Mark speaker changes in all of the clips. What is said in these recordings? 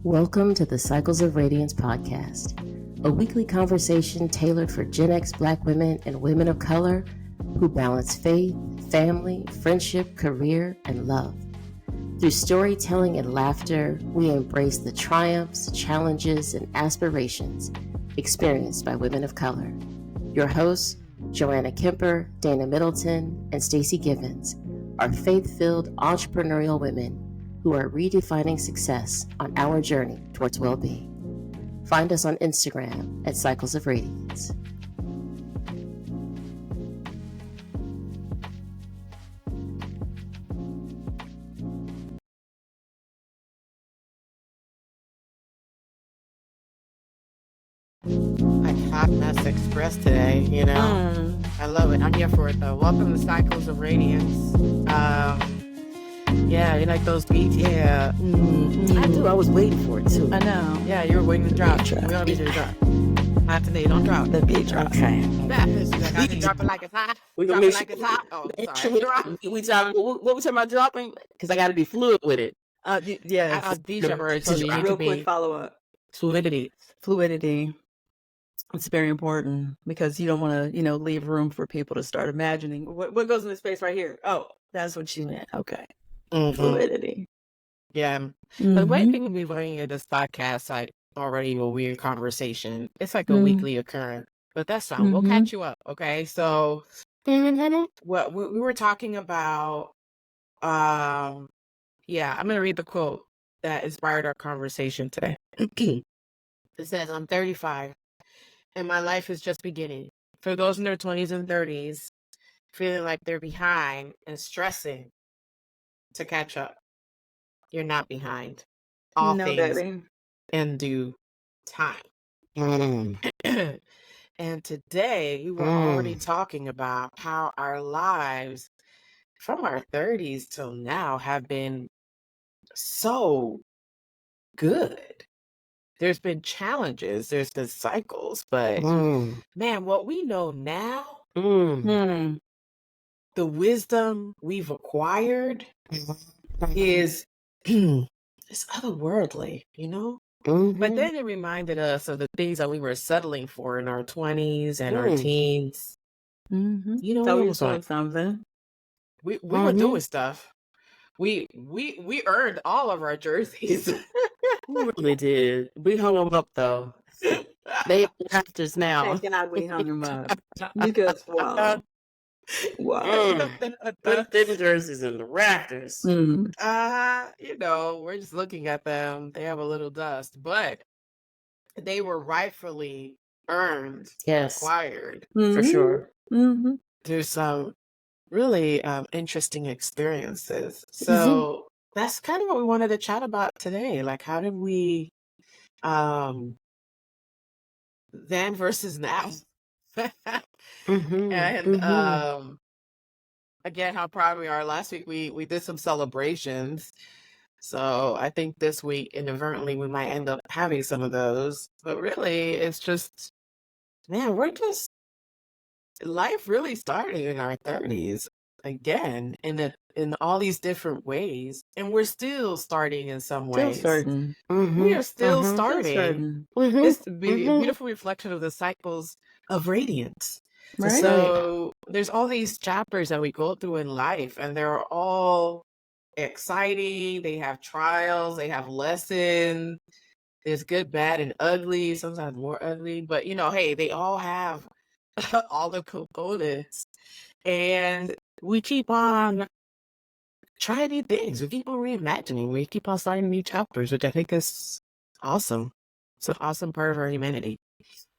Speaker 1: Welcome to the Cycles of Radiance podcast, a weekly conversation tailored for Gen X Black women and women of color who balance faith, family, friendship, career, and love. Through storytelling and laughter, we embrace the triumphs, challenges, and aspirations experienced by women of color. Your hosts, Joanna Kemper, Dana Middleton, and Stacey Givens, are faith-filled entrepreneurial women who are redefining success on our journey towards well-being. Find us on Instagram at Cycles of Radiance.
Speaker 2: Like Hot Mess Express today, you know. I love it. I'm here for it though. Welcome to Cycles of Radiance. Yeah, you like those beats? Yeah.
Speaker 1: I do. I was waiting for it too.
Speaker 3: I know.
Speaker 2: Yeah, you were waiting to drop. We don't need you to drop. Not today. Don't drop.
Speaker 3: The beat drop.
Speaker 1: Okay.
Speaker 2: I can drop it like it's hot.
Speaker 1: We
Speaker 2: Drop
Speaker 1: gonna
Speaker 2: it
Speaker 1: make
Speaker 2: like it's hot. Oh, sorry.
Speaker 1: what we talking about dropping? Because I got to be fluid with it.
Speaker 3: Yes.
Speaker 2: These are words
Speaker 1: So
Speaker 2: you need
Speaker 3: Real
Speaker 2: to
Speaker 3: quick
Speaker 2: be
Speaker 3: follow up.
Speaker 2: fluidity.
Speaker 3: Fluidity. It's very important because you don't want to, leave room for people to start imagining what goes in this space right here. Oh, that's what you meant. Okay. Fluidity.
Speaker 2: Yeah. The way people be running at this podcast, like already a weird conversation. It's like a weekly occurrence, but that's fine. We'll catch you up. Okay. So what we were talking about, I'm going to read the quote that inspired our conversation today. It says, I'm 35 and my life is just beginning. For those in their 20s and 30s, feeling like they're behind and stressing to catch up. You're not behind. All
Speaker 3: No,
Speaker 2: things
Speaker 3: baby.
Speaker 2: in due time. And today we were already talking about how our lives from our 30s till now have been so good. There's been challenges, there's been cycles, but man, what we know now, the wisdom we've acquired is it's otherworldly, you know? But then it reminded us of the things that we were settling for in our 20s and our teens. You know,
Speaker 3: So
Speaker 2: we
Speaker 3: you're
Speaker 2: was
Speaker 3: doing
Speaker 2: like,
Speaker 3: something.
Speaker 2: we were doing stuff. We earned all of our jerseys.
Speaker 1: We really did. We hung them up though. They after us now.
Speaker 3: Can I we hung them up? Because wow.
Speaker 1: Put them jerseys in the rafters.
Speaker 2: You know, we're just looking at them. They have a little dust, but they were rightfully earned,
Speaker 1: Yes,
Speaker 2: acquired.
Speaker 1: for sure.
Speaker 2: There's some really interesting experiences. So that's kind of what we wanted to chat about today. Like, how did we then versus now? And again, how proud we are. Last week we did some celebrations. So I think this week inadvertently we might end up having some of those. But really it's just, man, life really started in our 30s again in all these different ways. And we're still starting in some
Speaker 3: Still
Speaker 2: ways.
Speaker 3: starting.
Speaker 2: We are still
Speaker 3: Still
Speaker 2: starting.
Speaker 3: starting.
Speaker 2: It's a beautiful reflection of the cycles of radiance.
Speaker 3: Right.
Speaker 2: So there's all these chapters that we go through in life, and they're all exciting. They have trials, they have lessons. There's good, bad, and ugly, sometimes more ugly. But, hey, they all have all the components. And we keep on trying new things. We keep on reimagining. We keep on starting new chapters, which I think is awesome. It's an awesome part of our humanity.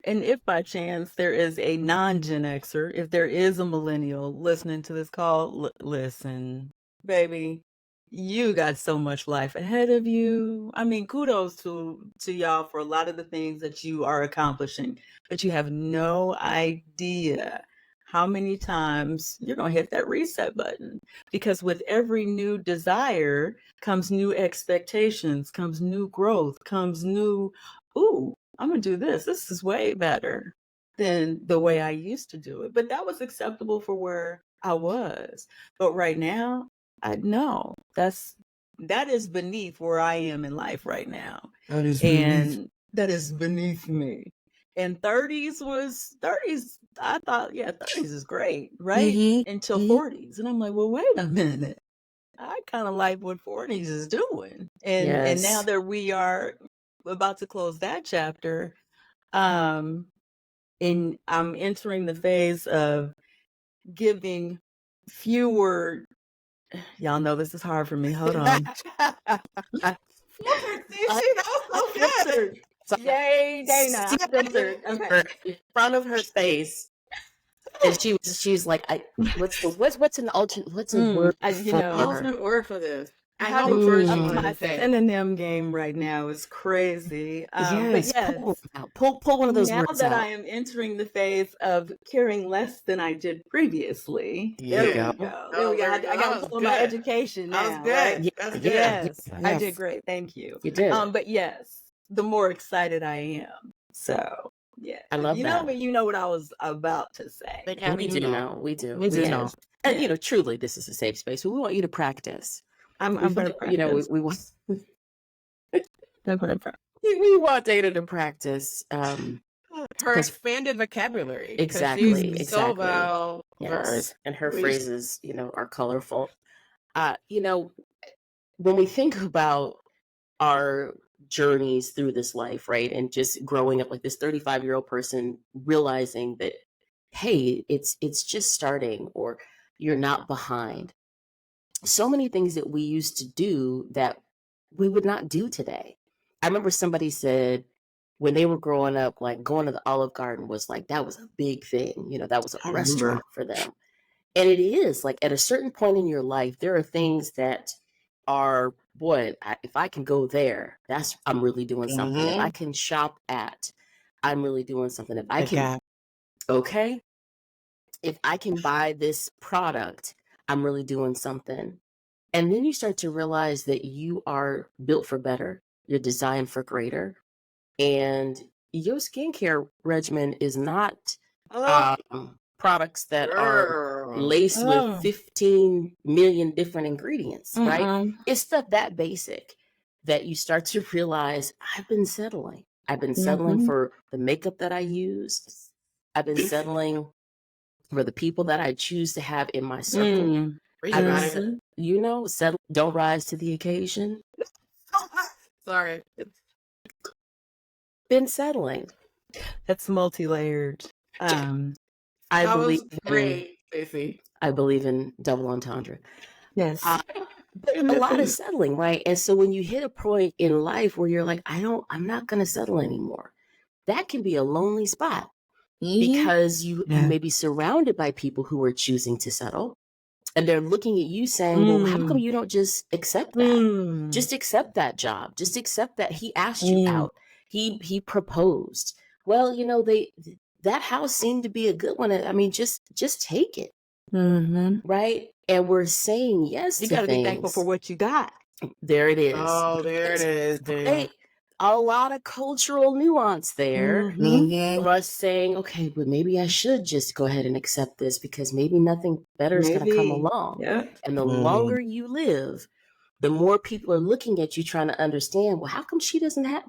Speaker 3: And if by chance there is a non-Gen Xer, if there is a millennial listening to this call, listen, baby, you got so much life ahead of you. I mean, kudos to y'all for a lot of the things that you are accomplishing, but you have no idea how many times you're going to hit that reset button, because with every new desire comes new expectations, comes new growth, comes new, ooh, I'm going to do this. This is way better than the way I used to do it. But that was acceptable for where I was. But right now, I know that's that is beneath where I am in life right now.
Speaker 2: That is
Speaker 3: And that is beneath me. And 30s, I thought, 30s is great, right? Until 40s. And I'm like, well, wait a minute. I kind of like what 40s is doing. And now that we are about to close that chapter, and I'm entering the phase of giving fewer. Y'all know this is hard for me. Hold on.
Speaker 2: Filtered.
Speaker 3: Yay, Dana. Filtered. Okay.
Speaker 1: In front of her face. And she's like, what's an alternate? What's a word?
Speaker 2: Alternate word for this. I
Speaker 3: How
Speaker 2: know the first
Speaker 3: my
Speaker 2: one.
Speaker 3: synonym game right now is crazy. But yes,
Speaker 1: pull one of those
Speaker 3: now
Speaker 1: words
Speaker 3: that
Speaker 1: out.
Speaker 3: I am entering the phase of caring less than I did previously.
Speaker 1: There we go.
Speaker 3: There we go. I got to pull my education now.
Speaker 2: That was good.
Speaker 3: Right?
Speaker 2: That's good.
Speaker 3: Yes,
Speaker 1: Yes.
Speaker 3: I did great. Thank you.
Speaker 1: You did.
Speaker 3: But yes, the more excited I am. So yeah,
Speaker 1: I love that.
Speaker 3: You know what I was about to say.
Speaker 1: We do know. We do.
Speaker 2: We do know.
Speaker 1: And truly, this is a safe space. But we want you to practice.
Speaker 3: I'm going to practice.
Speaker 1: We want.
Speaker 3: I'm going to practice.
Speaker 1: We want Dana to practice.
Speaker 2: Her expanded vocabulary.
Speaker 1: Exactly.
Speaker 2: She's so well
Speaker 1: versed. And her phrases, are colorful. When we think about our journeys through this life, right, and just growing up like this 35-year-old person, realizing that, hey, it's just starting, or you're not behind. So many things that we used to do that we would not do today. I remember somebody said when they were growing up, like going to the Olive Garden was like, that was a big thing. That was a restaurant for them. And it is like at a certain point in your life, there are things that are, if I can go there, I'm really doing something. If I can shop at, I'm really doing something. If I can, if I can buy this product, I'm really doing something. And then you start to realize that you are built for better. You're designed for greater. And your skincare regimen is not products that are laced with 15 million different ingredients, right? It's stuff that basic that you start to realize I've been settling. I've been settling for the makeup that I use. I've been settling for the people that I choose to have in my circle. Settle, don't rise to the occasion.
Speaker 2: Sorry.
Speaker 1: Been settling.
Speaker 3: That's multi-layered.
Speaker 1: I believe
Speaker 2: great, Stacey.
Speaker 1: I believe in double entendre.
Speaker 3: Yes.
Speaker 1: But a lot of settling, right? And so when you hit a point in life where you're like, I'm not going to settle anymore, that can be a lonely spot because you may be surrounded by people who are choosing to settle. And they're looking at you saying, well, how come you don't just accept that? Just accept that job. Just accept that he asked you out. He proposed. Well, that house seemed to be a good one. I mean, just take it. Right? And we're saying yes to things. You got to
Speaker 3: be thankful for what you got.
Speaker 1: There it is.
Speaker 2: Oh, there it is.
Speaker 1: Hey, a lot of cultural nuance there of us saying, okay, but maybe I should just go ahead and accept this because maybe nothing better is going to come along.
Speaker 3: Yeah.
Speaker 1: And the longer you live, the more people are looking at you trying to understand, well, how come she doesn't have,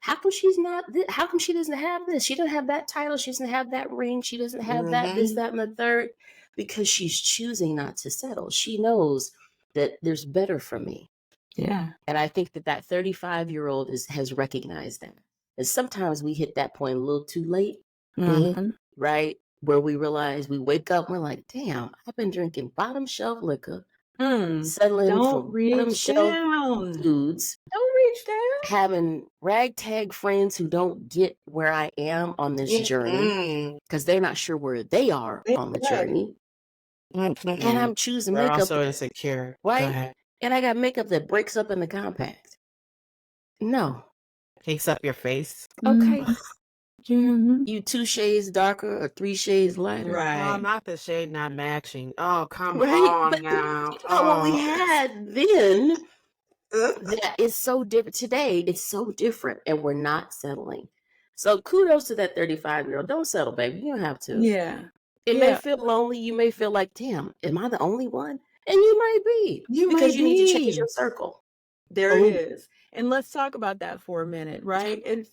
Speaker 1: how come she's not, how come she doesn't have this? She doesn't have that title. She doesn't have that ring. She doesn't have that, this, that, and the third, because she's choosing not to settle. She knows that there's better for me.
Speaker 3: Yeah.
Speaker 1: And I think that 35-year-old has recognized that. And sometimes we hit that point a little too late, right? Where we realize we wake up and we're like, damn, I've been drinking bottom shelf liquor, settling for bottom shelf foods.
Speaker 3: Don't reach down.
Speaker 1: Having ragtag friends who don't get where I am on this journey because they're not sure where they are on the journey. And I'm choosing
Speaker 2: They're
Speaker 1: makeup.
Speaker 2: also insecure.
Speaker 1: Right?
Speaker 2: Go ahead.
Speaker 1: And I got makeup that breaks up in the compact. No.
Speaker 2: Takes up your face.
Speaker 1: Okay. You 2 shades darker or 3 shades lighter.
Speaker 3: Right.
Speaker 2: Oh, not the shade not matching. Oh, come
Speaker 1: Right?
Speaker 2: on
Speaker 1: But
Speaker 2: now.
Speaker 1: what we had then that is so different. Today, it's so different and we're not settling. So kudos to that 35-year-old. Don't settle, baby. You don't have to.
Speaker 3: Yeah.
Speaker 1: It may feel lonely. You may feel like, damn, am I the only one? And you might be. Because you need to change your circle.
Speaker 3: There it is. And let's talk about that for a minute, right? It's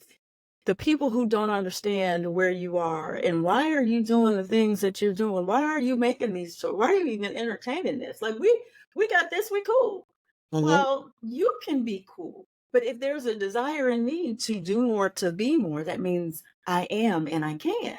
Speaker 3: the people who don't understand where you are and why are you doing the things that you're doing? Why are you making these shows? Why are you even entertaining this? Like we got this, we cool. Well, you can be cool. But if there's a desire in me to do more, to be more, that means I am and I can.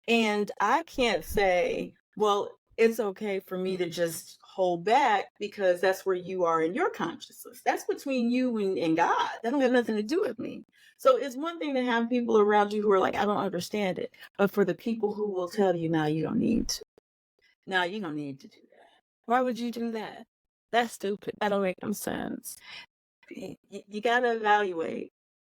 Speaker 3: And I can't say, well, it's okay for me to just hold back because that's where you are in your consciousness. That's between you and God. That don't have nothing to do with me. So it's one thing to have people around you who are like, I don't understand it. But for the people who will tell you, now you don't need to. Now you don't need to do that. Why would you do that? That's stupid. That don't make no sense. You got to evaluate.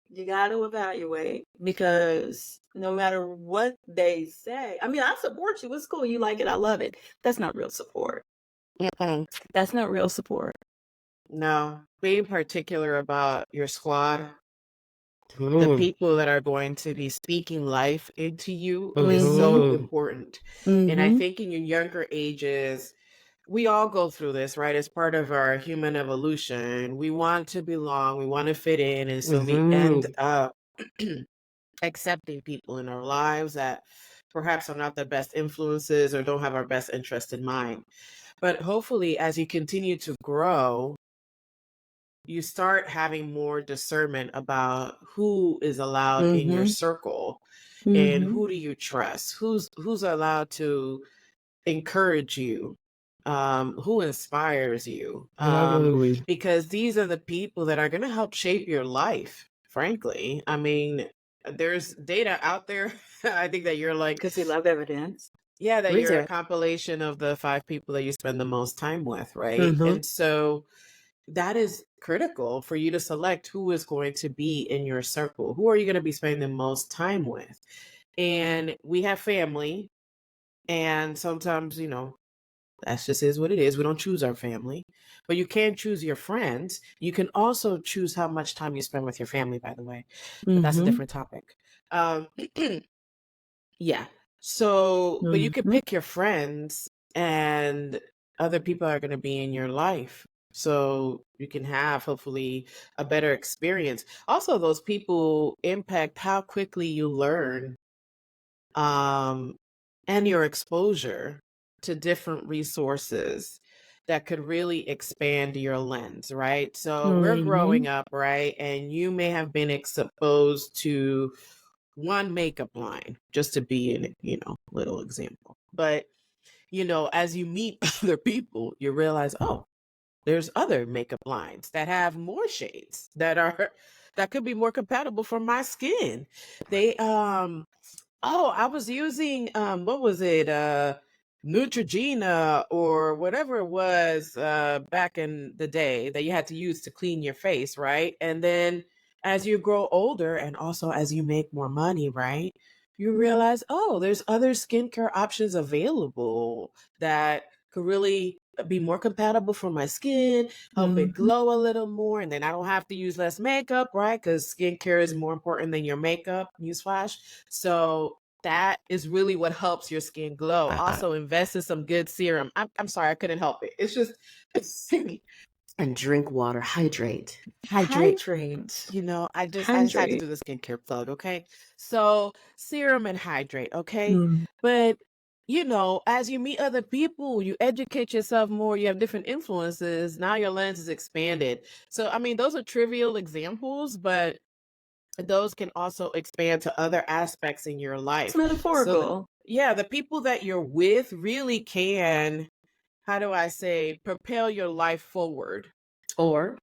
Speaker 3: You got to evaluate because no matter what they say, I mean, I support you. It's cool. You like it. I love it. That's not real support. That's not real support.
Speaker 2: No, being particular about your squad, the people that are going to be speaking life into you is so important. And I think in your younger ages, we all go through this, right? It's part of our human evolution. We want to belong, we want to fit in. And so we end up accepting people in our lives that perhaps are not the best influences or don't have our best interest in mind. But hopefully, as you continue to grow, you start having more discernment about who is allowed in your circle and who do you trust, who's allowed to encourage you, who inspires you, because these are the people that are going to help shape your life, frankly. I mean, there's data out there. I think that you're like,
Speaker 3: Because we love evidence.
Speaker 2: yeah, that you're a compilation of the 5 people that you spend the most time with, right? And so that is critical for you to select who is going to be in your circle. Who are you going to be spending the most time with? And we have family, and sometimes, that's just is what it is. We don't choose our family, but you can choose your friends. You can also choose how much time you spend with your family, by the way, but that's a different topic. Yeah. So, but you could pick your friends, and other people are going to be in your life. So you can have hopefully a better experience. Also, those people impact how quickly you learn, and your exposure to different resources that could really expand your lens, right? So we're growing up, right? And you may have been exposed to one makeup line, just to be an, little example. But, as you meet other people, you realize, oh, there's other makeup lines that have more shades that could be more compatible for my skin. They I was using what was it? Neutrogena or whatever it was back in the day that you had to use to clean your face, right? And then as you grow older and also as you make more money, right? You realize, oh, there's other skincare options available that could really be more compatible for my skin, help it glow a little more, and then I don't have to use less makeup, right? Because skincare is more important than your makeup, newsflash. So that is really what helps your skin glow. Also, invest in some good serum. I'm sorry, I couldn't help it. It's just
Speaker 1: and drink water, hydrate.
Speaker 2: Hydrate. I just had to do the skincare plug, okay? So serum and hydrate, okay? But as you meet other people, you educate yourself more, you have different influences, now your lens is expanded. So I mean, those are trivial examples, but those can also expand to other aspects in your life.
Speaker 3: It's metaphorical.
Speaker 2: So the people that you're with really can, how do I say, propel your life forward.
Speaker 1: Or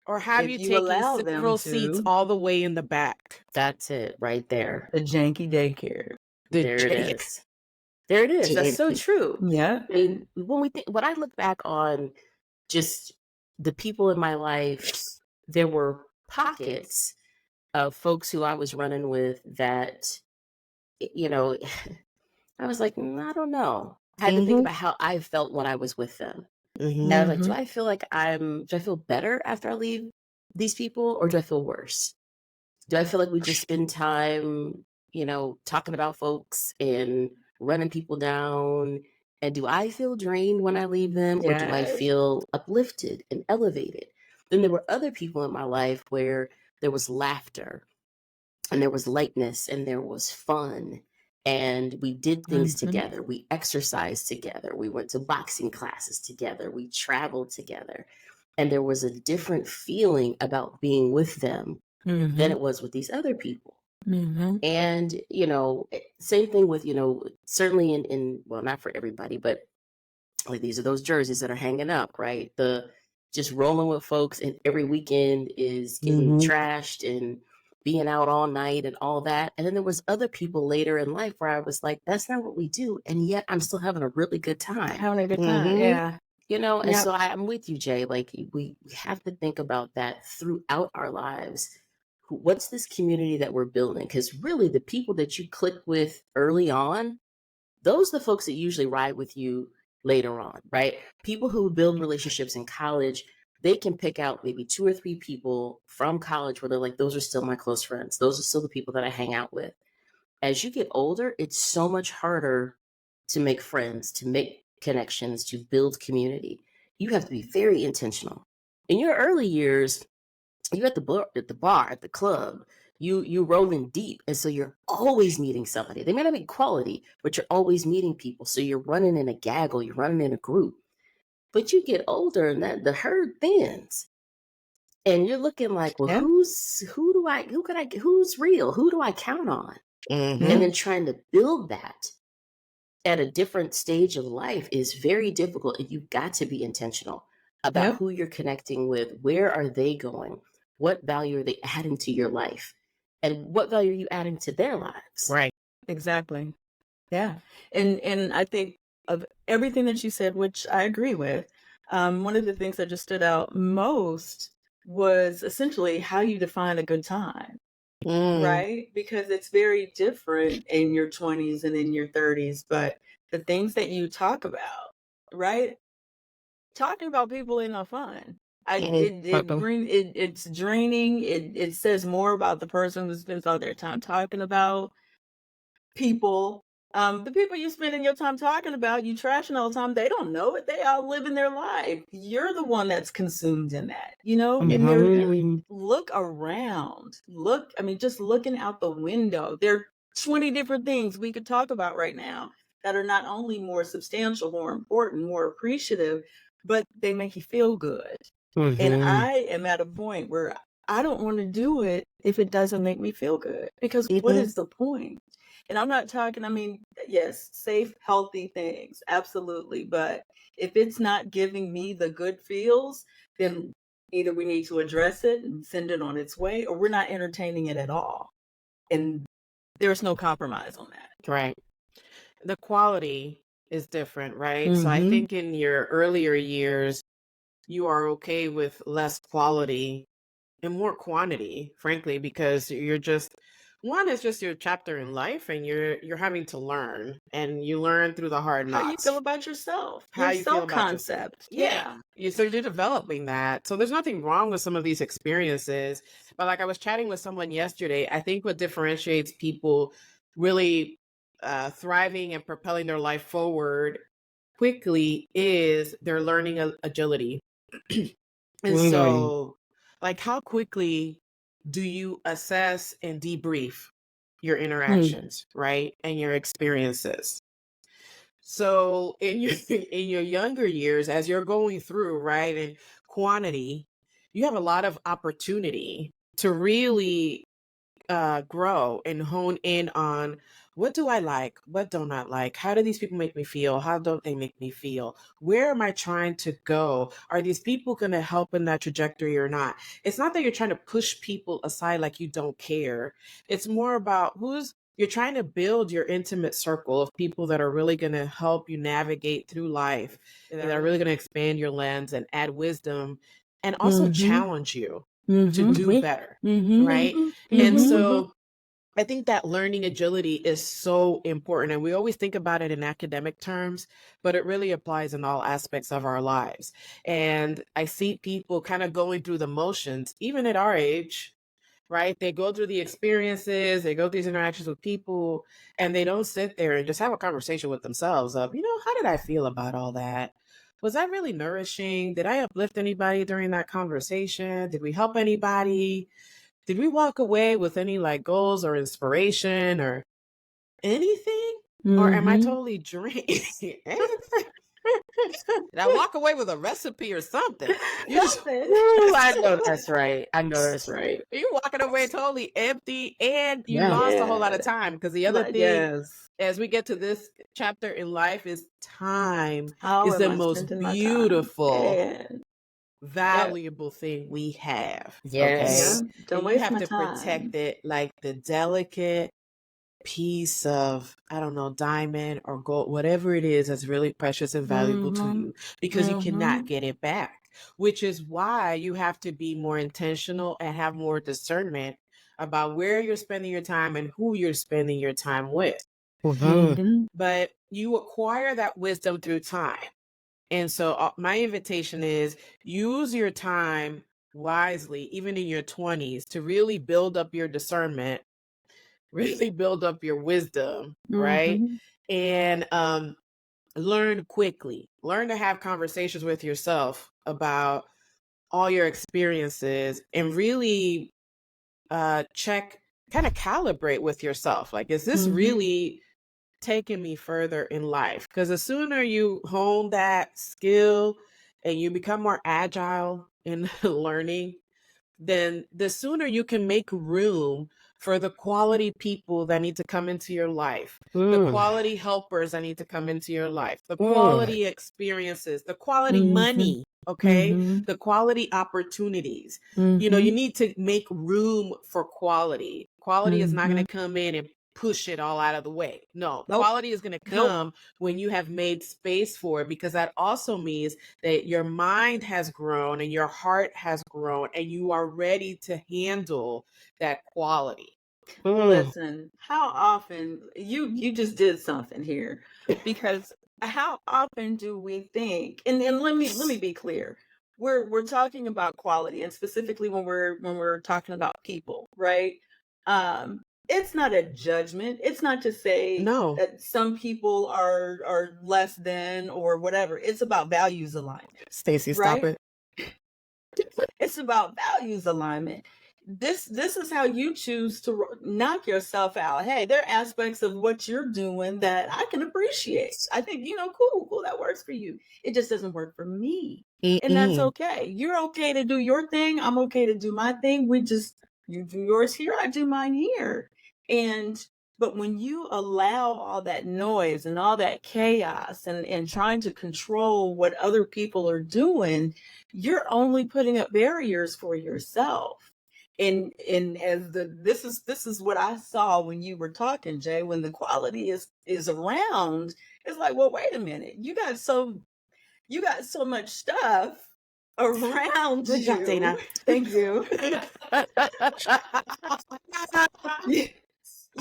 Speaker 2: have you taking several seats all the way in the back.
Speaker 1: That's it right there.
Speaker 3: The janky daycare.
Speaker 1: There it is. There it is. That's so true.
Speaker 3: Yeah.
Speaker 1: I mean, when I look back on just the people in my life, there were pockets of folks who I was running with that, I was like, I don't know. I had to think about how I felt when I was with them. And I was like, do I feel better after I leave these people, or do I feel worse? Do I feel like we just spend time, talking about folks and running people down And do I feel drained when I leave them, or do I
Speaker 3: Yes.
Speaker 1: feel uplifted and elevated? Then there were other people in my life where there was laughter and there was lightness and there was fun. And we did things together. We exercised together. We went to boxing classes together. We traveled together. And there was a different feeling about being with them than it was with these other people. And, same thing with, certainly in, well, not for everybody, but like these are those jerseys that are hanging up, right? The just rolling with folks and every weekend is getting trashed and being out all night and all that. And then there was other people later in life where I was like, that's not what we do. And yet I'm still having a really good time.
Speaker 3: Having a good time. Yeah.
Speaker 1: And so I'm with you, Jay. Like we have to think about that throughout our lives. What's this community that we're building? Because really the people that you click with early on, those are the folks that usually ride with you later on, right? People who build relationships in college, they can pick out maybe 2 or 3 people from college where they're like, those are still my close friends. Those are still the people that I hang out with. As you get older, it's so much harder to make friends, to make connections, to build community. You have to be very intentional. In your early years, you're at the bar, at the club, you rolling deep, and so you're always meeting somebody. They may not be quality, but you're always meeting people. So you're running in a gaggle, you're running in a group. But you get older, and that the herd thins, and you're looking like, well, who's real? Who do I count on? And then trying to build that at a different stage of life is very difficult, and you've got to be intentional about who you're connecting with. Where are they going? What value are they adding to your life? And what value are you adding to their lives?
Speaker 2: Right.
Speaker 3: Exactly. Yeah. And I think of everything that you said, which I agree with, one of the things that just stood out most was essentially how you define a good time. Right? Because it's very different in your 20s and in your 30s, but the things that you talk about, right? Talking about people ain't no fun. It's draining. It says more about the person who spends all their time talking about people. The people you spending your time talking about, you trashing all the time, they don't know it. They out living their life. You're the one that's consumed in that, and look around. Just looking out the window. There are 20 different things we could talk about right now that are not only more substantial, more important, more appreciative, but they make you feel good. And I am at a point where I don't want to do it if it doesn't make me feel good. Because what is the point? And I'm not talking, yes, safe, healthy things, absolutely. But if it's not giving me the good feels, then either we need to address it and send it on its way, or we're not entertaining it at all. And there's no compromise on that.
Speaker 2: Right. The quality is different, right? So I think in your earlier years, you are okay with less quality and more quantity, frankly, because you're just one is just your chapter in life, and you're having to learn, and you learn through the hard knocks.
Speaker 3: How you feel about yourself,
Speaker 2: How
Speaker 3: your
Speaker 2: you feel about
Speaker 3: self-concept.
Speaker 2: Yeah. So you're developing that. So there's nothing wrong with some of these experiences. But like I was chatting with someone yesterday, I think what differentiates people really thriving and propelling their life forward quickly is their learning agility. And so, like, how quickly do you assess and debrief your interactions, right? And your experiences? So in your in your younger years, as you're going through, right, and quantity, you have a lot of opportunity to really grow and hone in on what do I like? What don't I like? How do these people make me feel? How don't they make me feel? Where am I trying to go? Are these people going to help in that trajectory or not? It's not that you're trying to push people aside like you don't care. It's more about you're trying to build your intimate circle of people that are really going to help you navigate through life and that are really going to expand your lens and add wisdom and also challenge you to do better, right? And so I think that learning agility is so important. And we always think about it in academic terms, but it really applies in all aspects of our lives. And I see people kind of going through the motions, even at our age, right? They go through the experiences, they go through these interactions with people, and they don't sit there and just have a conversation with themselves of, how did I feel about all that? Was that really nourishing? Did I uplift anybody during that conversation? Did we help anybody? Did we walk away with any like goals or inspiration or anything? Or am I totally drained? Did I walk away with a recipe or something?
Speaker 1: I know that's right.
Speaker 2: You're walking away totally empty and you
Speaker 1: Yeah.
Speaker 2: lost a whole lot of time. Because the other thing,
Speaker 3: Yes.
Speaker 2: as we get to this chapter in life, is time
Speaker 3: How
Speaker 2: is
Speaker 3: am
Speaker 2: the
Speaker 3: I
Speaker 2: most
Speaker 3: spending my time?
Speaker 2: beautiful,
Speaker 3: Yeah.
Speaker 2: valuable thing we have.
Speaker 1: Yes.
Speaker 2: Okay.
Speaker 3: Don't
Speaker 2: And you
Speaker 3: waste
Speaker 2: have
Speaker 3: my
Speaker 2: to
Speaker 3: time.
Speaker 2: protect it like the delicate piece of, I don't know, diamond or gold, whatever it is that's really precious and valuable to you, because you cannot get it back, which is why you have to be more intentional and have more discernment about where you're spending your time and who you're spending your time with. But you acquire that wisdom through time. And so my invitation is use your time wisely, even in your 20s, to really build up your discernment, really build up your wisdom, right? And learn quickly. Learn to have conversations with yourself about all your experiences and really check, kind of calibrate with yourself. Like, is this really taking me further in life? Because the sooner you hone that skill and you become more agile in learning, then the sooner you can make room for the quality people that need to come into your life, the quality helpers that need to come into your life, the quality experiences, the quality money, okay? The quality opportunities. You need to make room for quality. Quality is not going to come in and push it all out of the way. No, quality is going to come when you have made space for it, because that also means that your mind has grown and your heart has grown and you are ready to handle that quality.
Speaker 3: Listen, how often you just did something here, because how often do we think, and let me be clear, we're talking about quality, and specifically when we're talking about people, right? It's not a judgment. It's not to say
Speaker 2: No.
Speaker 3: that some people are less than or whatever. It's about values alignment.
Speaker 2: Stacey,
Speaker 3: right?
Speaker 2: stop it.
Speaker 3: It's about values alignment. This is how you choose to knock yourself out. Hey, there are aspects of what you're doing that I can appreciate. I think, cool, that works for you. It just doesn't work for me. And that's okay. You're okay to do your thing. I'm okay to do my thing. You do yours here, I do mine here. But when you allow all that noise and all that chaos and trying to control what other people are doing, you're only putting up barriers for yourself. And this is what I saw when you were talking, Jay. When the quality is around, it's like, well, wait a minute, you got so much stuff around
Speaker 2: Good job,
Speaker 3: you.
Speaker 2: Dana.
Speaker 3: Thank you.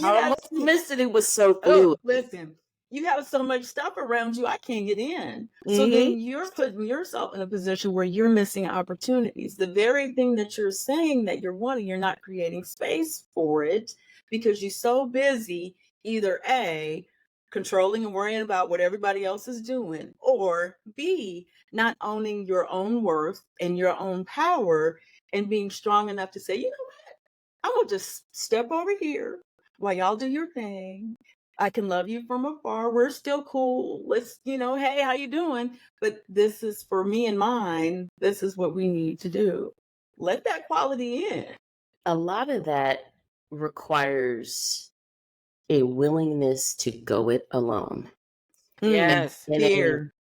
Speaker 1: I almost missed it. It was so
Speaker 3: Oh,
Speaker 1: fluid.
Speaker 3: listen, you have so much stuff around you, I can't get in. So then you're putting yourself in a position where you're missing opportunities. The very thing that you're saying that you're wanting, you're not creating space for it because you're so busy, either A, controlling and worrying about what everybody else is doing, or B, not owning your own worth and your own power and being strong enough to say, you know what, I'm going to just step over here while y'all do your thing. I can love you from afar. We're still cool. Let's, hey, how you doing? But this is for me and mine. This is what we need to do. Let that quality in.
Speaker 1: A lot of that requires a willingness to go it alone.
Speaker 2: Yes.
Speaker 1: In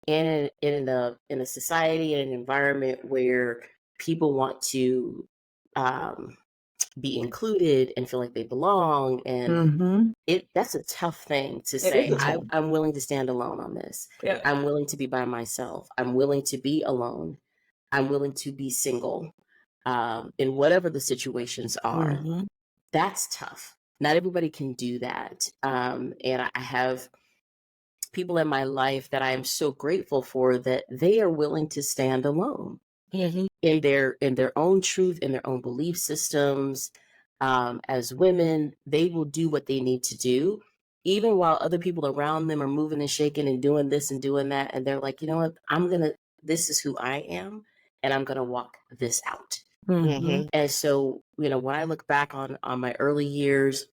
Speaker 1: a society and an environment where people want to be included and feel like they belong, and that's a tough thing to say. I'm willing to stand alone on this.
Speaker 3: Yeah.
Speaker 1: I'm willing to be by myself. I'm willing to be alone. I'm willing to be single. In whatever the situations are, that's tough. Not everybody can do that. And I have people in my life that I am so grateful for, that they are willing to stand alone in their own truth, in their own belief systems, as women, they will do what they need to do, even while other people around them are moving and shaking and doing this and doing that. And they're like, you know what? This is who I am, and I'm going to walk this out.
Speaker 2: Mhm.
Speaker 1: And so, when I look back on my early years,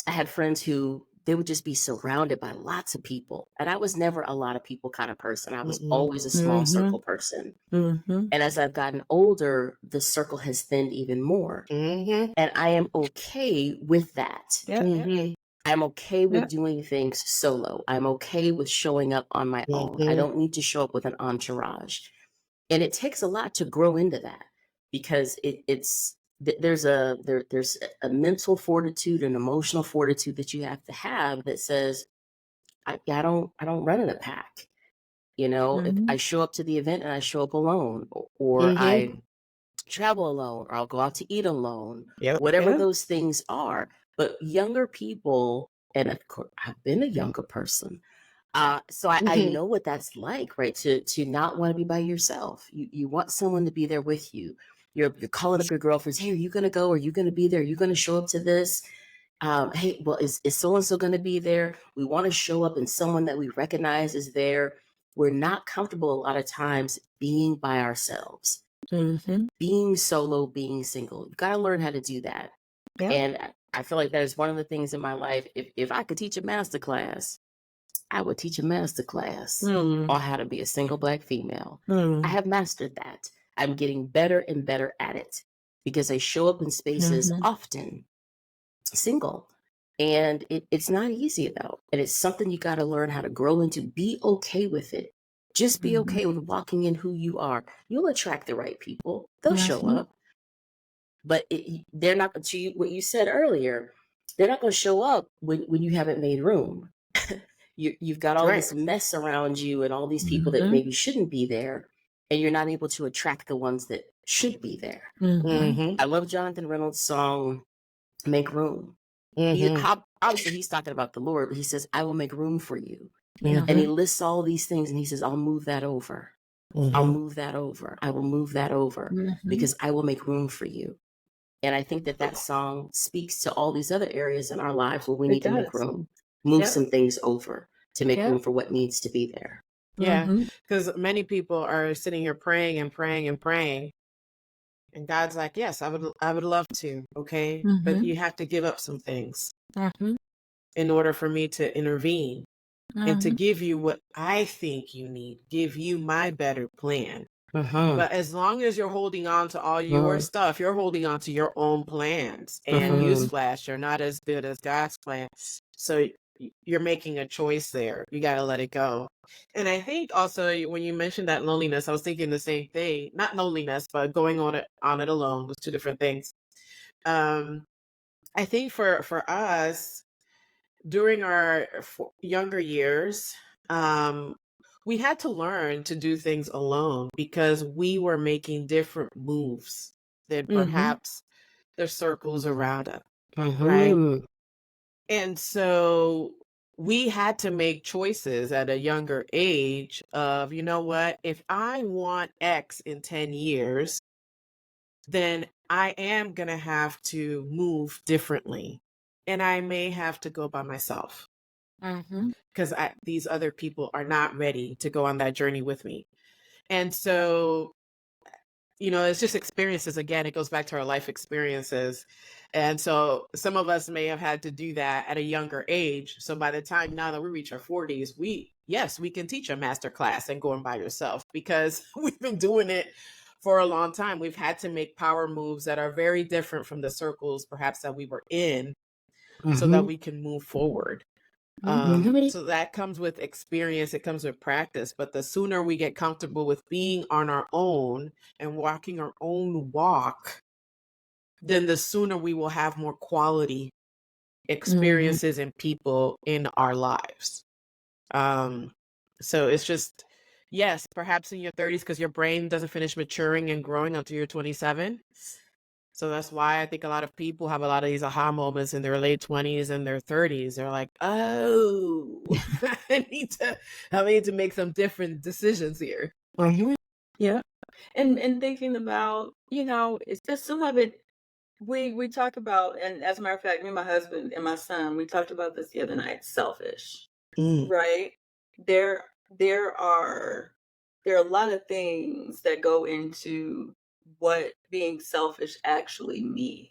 Speaker 1: I had friends who they would just be surrounded by lots of people. And I was never a lot of people kind of person. I was
Speaker 2: Mm-mm.
Speaker 1: always a small circle person. And as I've gotten older, the circle has thinned even more.
Speaker 2: Mhm.
Speaker 1: And I am okay with that.
Speaker 3: Yeah.
Speaker 2: Mhm.
Speaker 1: I'm okay with
Speaker 3: Yeah.
Speaker 1: doing things solo. I'm okay with showing up on my own. I
Speaker 2: Mhm.
Speaker 1: don't need to show up with an entourage. And it takes a lot to grow into that, because there's a mental fortitude and emotional fortitude that you have to have that says, I don't run in a pack. If I show up to the event and I show up alone, or
Speaker 2: Mhm.
Speaker 1: I travel alone, or I'll go out to eat alone,
Speaker 2: Yep.
Speaker 1: whatever
Speaker 3: Yeah.
Speaker 1: those things are. But younger people, and of course, I've been a younger person. So I
Speaker 2: Mhm.
Speaker 1: know what that's like, right? To not want to be by yourself. You want someone to be there with you. You're calling up your girlfriends. Hey, are you gonna go? Are you gonna be there? Are you gonna show up to this? Hey, well, is so and so gonna be there? We want to show up, and someone that we recognize is there. We're not comfortable a lot of times being by ourselves, being solo, being single. You got to learn how to do that.
Speaker 3: Yeah.
Speaker 1: And I feel like that is one of the things in my life. If I could teach a master class, I would teach a master class on how to be a single Black female. I have mastered that. I'm getting better and better at it, because I show up in spaces often single. And it's not easy, though. And it's something you got to learn how to grow into. Be okay with it. Just be okay with walking in who you are. You'll attract the right people. They'll show up. But they're not, to what you said earlier, they're not going to show up when you haven't made room. You've got all
Speaker 2: Right.
Speaker 1: this mess around you and all these people that maybe shouldn't be there, and you're not able to attract the ones that should be there.
Speaker 2: Mhm.
Speaker 1: I love Jonathan Reynolds' song, Make Room.
Speaker 2: Mhm.
Speaker 1: Obviously, he's talking about the Lord, but he says, I will make room for you.
Speaker 3: Yeah.
Speaker 1: And he lists all these things, and he says, I'll move that over. I'll
Speaker 2: Mhm.
Speaker 1: move that over. I will move that over, because I will make room for you. And I think that song speaks to all these other areas in our lives where we
Speaker 3: It
Speaker 1: need to make
Speaker 3: does.
Speaker 1: room, move
Speaker 3: Yeah.
Speaker 1: some things over to make
Speaker 3: Yeah.
Speaker 1: room for what needs to be there.
Speaker 2: Yeah, because many people are sitting here praying and praying and praying, and God's like, "Yes, I would love to, okay, but you have to give up some things in order for me to intervene and to give you what I think you need, give you my better plan." But as long as you're holding on to all your stuff, you're holding on to your own plans. And newsflash, you're not as good as God's plan. So you're making a choice there. You got to let it go. And I think also when you mentioned that loneliness, I was thinking the same thing. Not loneliness, but going on it alone was two different things. I think for us during our younger years, we had to learn to do things alone because we were making different moves than perhaps the circles around us, right? And so we had to make choices at a younger age of, you know what, if I want X in 10 years, then I am going to have to move differently. And I may have to go by myself because these other people are not ready to go on that journey with me. And so, it's just experiences. Again, it goes back to our life experiences. And so some of us may have had to do that at a younger age. So by the time now that we reach our 40s, we can teach a master class and going by yourself because we've been doing it for a long time. We've had to make power moves that are very different from the circles perhaps that we were in so that we can move forward. So that comes with experience, it comes with practice. But the sooner we get comfortable with being on our own and walking our own walk, then the sooner we will have more quality experiences and people in our lives. So it's just, yes, perhaps in your 30s, because your brain doesn't finish maturing and growing until you're 27. So that's why I think a lot of people have a lot of these aha moments in their late 20s and their 30s. They're like, oh, I need to make some different decisions here.
Speaker 3: Yeah. And thinking about, it's just some of it We talk about, and as a matter of fact, me and my husband and my son, we talked about this the other night. Selfish, right? There there are there are a lot of things that go into what being selfish actually means.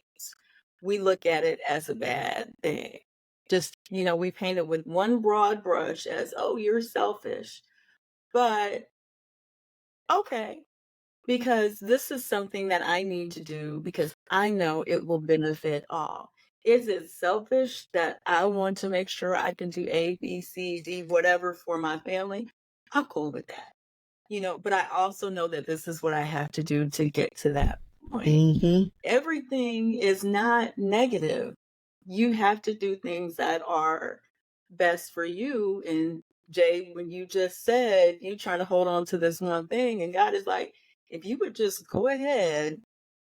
Speaker 3: We look at it as a bad thing. Just, we paint it with one broad brush as, oh, you're selfish. But okay, because this is something that I need to do because I know it will benefit all. Is it selfish that I want to make sure I can do A, B, C, D, whatever for my family? I'm cool with that. But I also know that this is what I have to do to get to that point. Everything is not negative. You have to do things that are best for you. And Jay, when you just said you trying to hold on to this one thing, and God is like, if you would just go ahead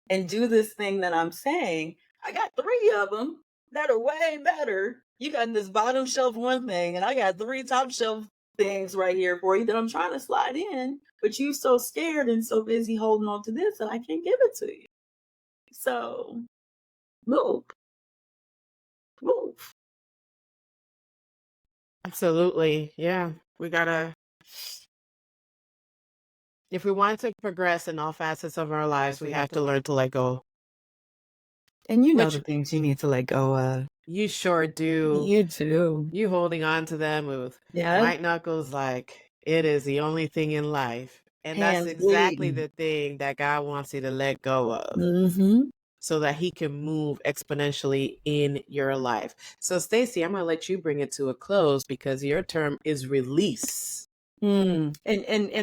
Speaker 3: and do this thing that I'm saying, I got 3 of them that are way better. You got this bottom shelf one thing, and I got 3 top shelf things right here for you that I'm trying to slide in, but you so scared and so busy holding on to this that I can't give it to you. So move.
Speaker 2: Absolutely. Yeah. If we want to progress in all facets of our lives, we have to learn to let go.
Speaker 3: And the things you need to let go of.
Speaker 2: You sure do.
Speaker 3: You do.
Speaker 2: You holding on to them with white knuckles like it is the only thing in life. And
Speaker 3: Hands
Speaker 2: that's exactly
Speaker 3: bleeding.
Speaker 2: the thing that God wants you to let go of. So that he can move exponentially in your life. So Stacey, I'm going to let you bring it to a close because your term is release.
Speaker 3: And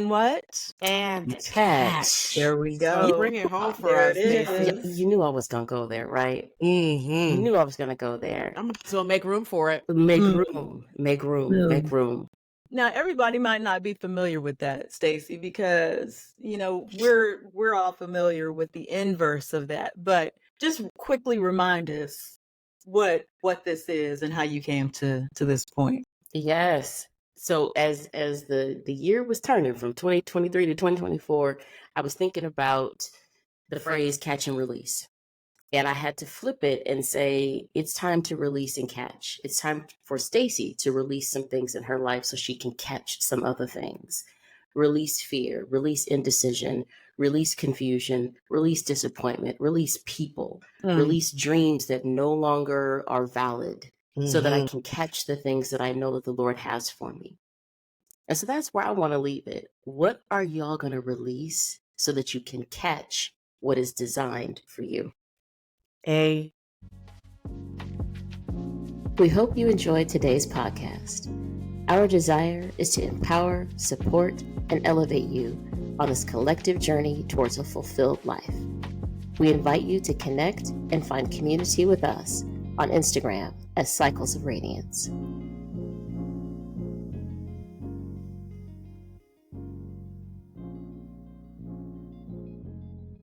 Speaker 3: what?
Speaker 2: And catch.
Speaker 3: There we go.
Speaker 2: So bring it home for
Speaker 3: There
Speaker 2: us,
Speaker 3: it
Speaker 2: Stacey.
Speaker 3: is.
Speaker 1: You knew I was going to go there, right? You knew I was going to go there.
Speaker 2: So make room for it.
Speaker 1: Make room. Make room. Make room.
Speaker 3: Now, everybody might not be familiar with that, Stacey, because, we're all familiar with the inverse of that. But just quickly remind us what this is and how you came to this point.
Speaker 1: Yes. So as the year was turning from 2023 to 2024, I was thinking about the phrase catch and release. And I had to flip it and say, it's time to release and catch. It's time for Stacey to release some things in her life so she can catch some other things. Release fear, release indecision, release confusion, release disappointment, release people, release dreams that no longer are valid so that I can catch the things that I know that the Lord has for me. And so that's where I want to leave it. What are y'all going to release so that you can catch what is designed for you? We hope you enjoyed today's podcast. Our desire is to empower, support, and elevate you on this collective journey towards a fulfilled life. We invite you to connect and find community with us on Instagram as Cycles of Radiance.